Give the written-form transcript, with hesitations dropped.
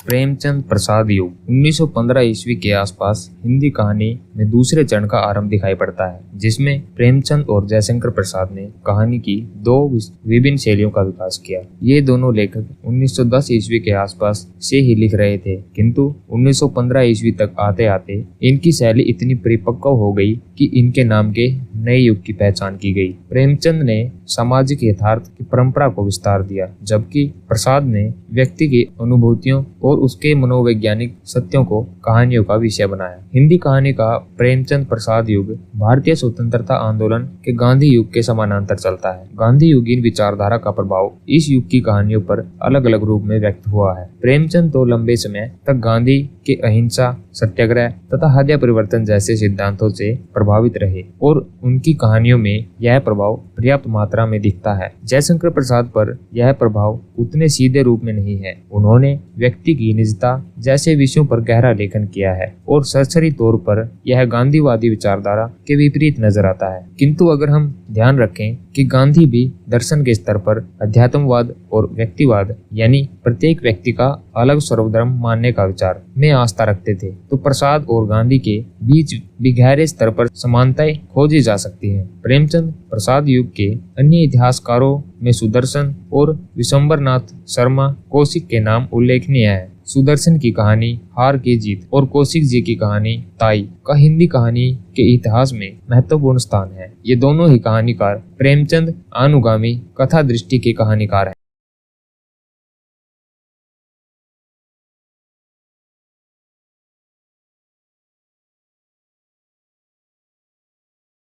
प्रेमचंद प्रसाद युग 1915 ईस्वी के आसपास हिंदी कहानी में दूसरे चरण का आरंभ दिखाई पड़ता है, जिसमें प्रेमचंद और जयशंकर प्रसाद ने कहानी की दो विभिन्न शैलियों का विकास किया। ये दोनों लेखक 1910 ईस्वी के आसपास से ही लिख रहे थे, किंतु 1915 ईस्वी तक आते आते इनकी शैली इतनी परिपक्व हो गई कि इनके नाम के नए युग की पहचान की गई। प्रेमचंद ने सामाजिक यथार्थ की परंपरा को विस्तार दिया, जबकि प्रसाद ने व्यक्ति की अनुभूतियों और उसके मनोवैज्ञानिक सत्यों को कहानियों का विषय बनाया। हिंदी कहानी का प्रेमचंद प्रसाद युग भारतीय स्वतंत्रता आंदोलन के गांधी युग के समानांतर चलता है। गांधी युगीन विचारधारा का प्रभाव इस युग की कहानियों पर अलग अलग रूप में व्यक्त हुआ है। प्रेमचंद तो लंबे समय तक गांधी के अहिंसा, सत्याग्रह तथा हृदय परिवर्तन जैसे सिद्धांतों से प्रभावित रहे और उनकी कहानियों में यह प्रभाव पर्याप्त मात्रा में दिखता है। जयशंकर प्रसाद पर यह प्रभाव उतने सीधे रूप में नहीं है। उन्होंने व्यक्ति की निजता जैसे विषयों पर गहरा लेखन किया है और सरसरी तौर पर यह गांधीवादी विचारधारा के विपरीत नजर आता है। किंतु अगर हम ध्यान रखें कि गांधी भी दर्शन के स्तर पर अध्यात्मवाद और व्यक्तिवाद यानी प्रत्येक व्यक्ति का अलग सर्वधर्म मानने का विचार में आस्था रखते थे, तो प्रसाद और गांधी के बीच भी गहरे स्तर पर समानताएं खोजी जा सकती हैं। प्रेमचंद प्रसाद युग के अन्य इतिहासकारों में सुदर्शन और विशंबरनाथ शर्मा कौशिक के नाम उल्लेखनीय है। सुदर्शन की कहानी हार की जीत और कौशिक जी की कहानी ताई का हिंदी कहानी के इतिहास में महत्वपूर्ण स्थान है। ये दोनों ही कहानीकार प्रेमचंद अनुगामी कथा दृष्टि के कहानीकार हैं।